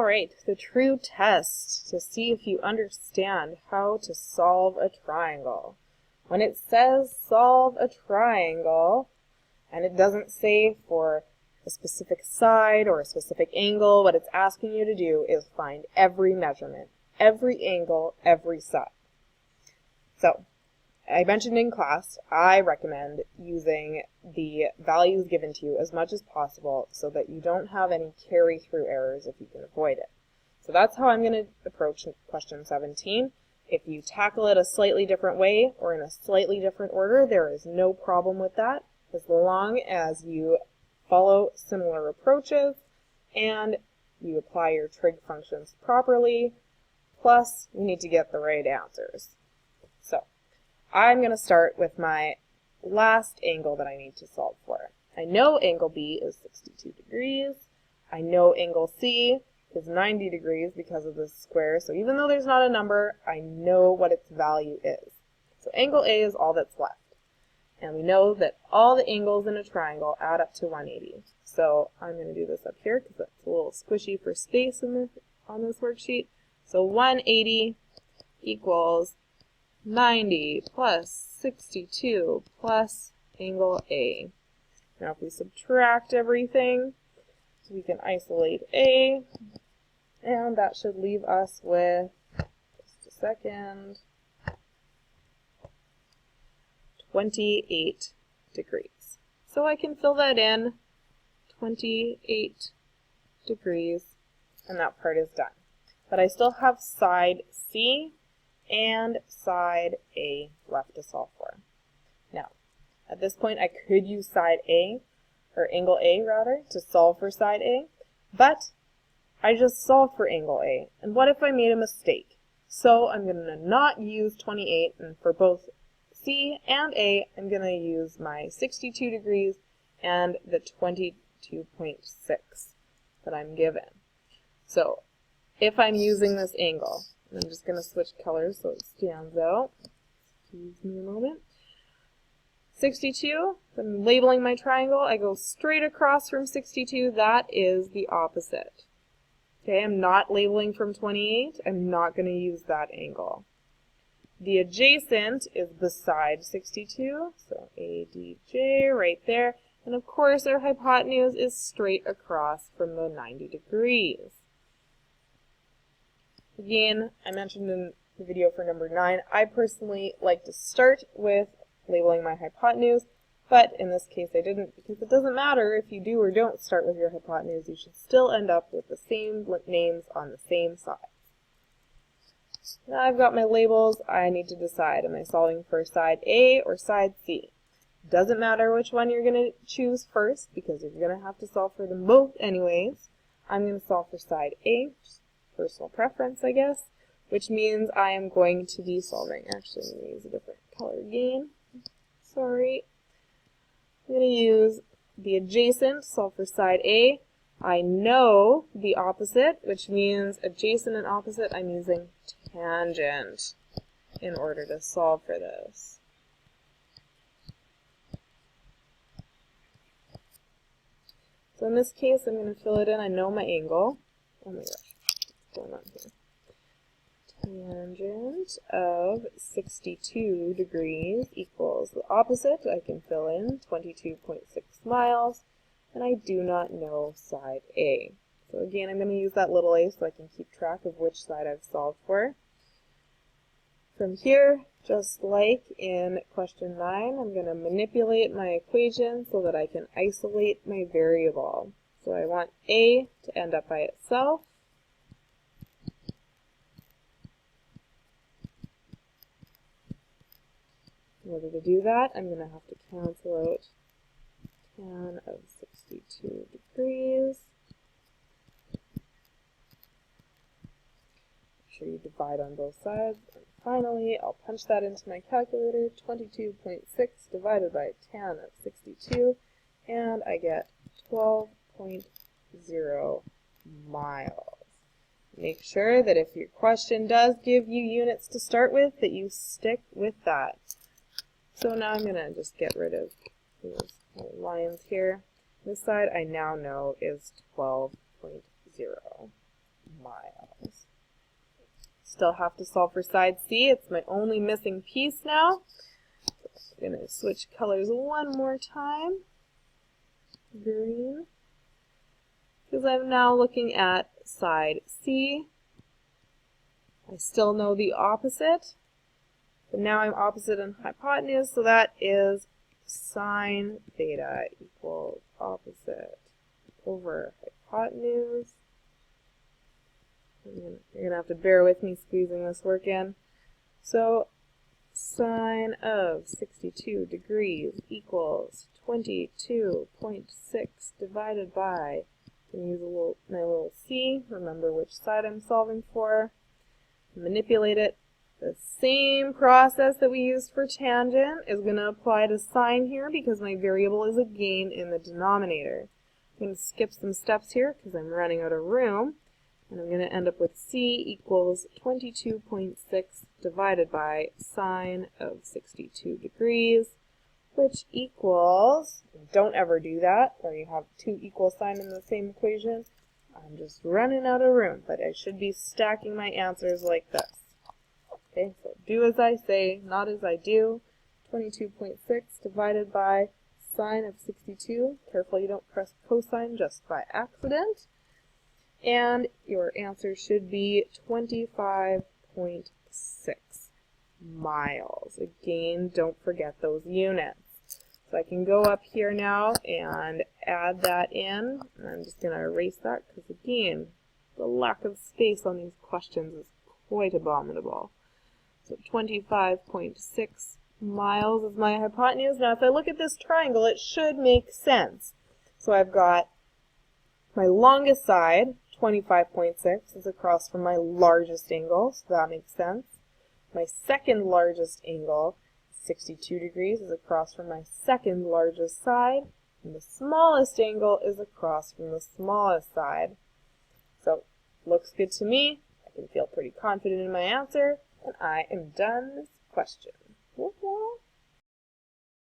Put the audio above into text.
Alright, the true test to see if you understand how to solve a triangle. When it says solve a triangle, and it doesn't say for a specific side or a specific angle, what it's asking you to do is find every measurement, every angle, every side. So, I mentioned in class, I recommend using the values given to you as much as possible so that you don't have any carry-through errors if you can avoid it. So that's how I'm going to approach question 17. If you tackle it a slightly different way or in a slightly different order, there is no problem with that, as long as you follow similar approaches and you apply your trig functions properly, plus you need to get the right answers. So, I'm going to start with my last angle that I need to solve for. I know angle B is 62 degrees. I know angle C is 90 degrees because of this square. So even though there's not a number, I know what its value is. So angle A is all that's left. And we know that all the angles in a triangle add up to 180. So I'm going to do this up here because it's a little squishy for space on this worksheet. So 180 equals 90 plus 62 plus angle A. Now if we subtract everything, we can isolate A, and that should leave us with, just a second, 28 degrees. So I can fill that in, 28 degrees, and that part is done. But I still have side C and side A left to solve for. Now, at this point I could use side A, or angle A rather, to solve for side A, but I just solved for angle A, and what if I made a mistake? So I'm going to not use 28, and for both C and A, I'm going to use my 62 degrees and the 22.6 that I'm given. So, if I'm using this angle, I'm just going to switch colors so it stands out. Excuse me a moment. 62, I'm labeling my triangle. I go straight across from 62. That is the opposite. Okay, I'm not labeling from 28. I'm not going to use that angle. The adjacent is beside 62, so ADJ right there. And of course our hypotenuse is straight across from the 90 degrees. Again, I mentioned in the video for number 9, I personally like to start with labeling my hypotenuse, but in this case I didn't, because it doesn't matter if you do or don't start with your hypotenuse, you should still end up with the same names on the same side. Now I've got my labels, I need to decide, am I solving for side A or side C? Doesn't matter which one you're going to choose first, because you're going to have to solve for them both anyways. I'm going to solve for side A, personal preference I guess, which means I am going to be solving, actually I'm going to use a different color again, sorry. I'm going to use the adjacent, solve for side A. I know the opposite, which means adjacent and opposite, I'm using tangent in order to solve for this. So in this case, I'm going to fill it in. I know my angle. Oh my gosh, what's going on here? Tangent of 62 degrees equals the opposite. I can fill in 22.6 miles, and I do not know side A. So again, I'm going to use that little a so I can keep track of which side I've solved for. From here, just like in question 9, I'm going to manipulate my equation so that I can isolate my variable. So I want A to end up by itself. In order to do that, I'm going to have to cancel out tan of 62 degrees. Make sure you divide on both sides. And finally, I'll punch that into my calculator, 22.6 divided by tan of 62, and I get 12.0 miles. Make sure that if your question does give you units to start with, that you stick with that. So now I'm going to just get rid of those lines here. This side I now know is 12.0 miles. Still have to solve for side C. It's my only missing piece now. I'm going to switch colors one more time. Green. Because I'm now looking at side C. I still know the opposite, but now I'm opposite on hypotenuse, so that is sine theta equals opposite over hypotenuse. You're going to have to bear with me squeezing this work in. So sine of 62 degrees equals 22.6 divided by, I'm going to use my little c, remember which side I'm solving for, manipulate it. The same process that we used for tangent is going to apply to sine here because my variable is a gain in the denominator. I'm going to skip some steps here because I'm running out of room. And I'm going to end up with c equals 22.6 divided by sine of 62 degrees, which equals, don't ever do that, or you have two equal signs in the same equation. I'm just running out of room, but I should be stacking my answers like this. Okay, so do as I say, not as I do. 22.6 divided by sine of 62. Careful you don't press cosine just by accident. And your answer should be 25.6 miles. Again, don't forget those units. So I can go up here now and add that in. I'm just going to erase that because, again, the lack of space on these questions is quite abominable. So 25.6 miles is my hypotenuse. Now if I look at this triangle, it should make sense. So I've got my longest side, 25.6, is across from my largest angle, so that makes sense. My second largest angle, 62 degrees, is across from my second largest side, and the smallest angle is across from the smallest side. So, looks good to me. I can feel pretty confident in my answer, and I am done this question. Whoop, whoop.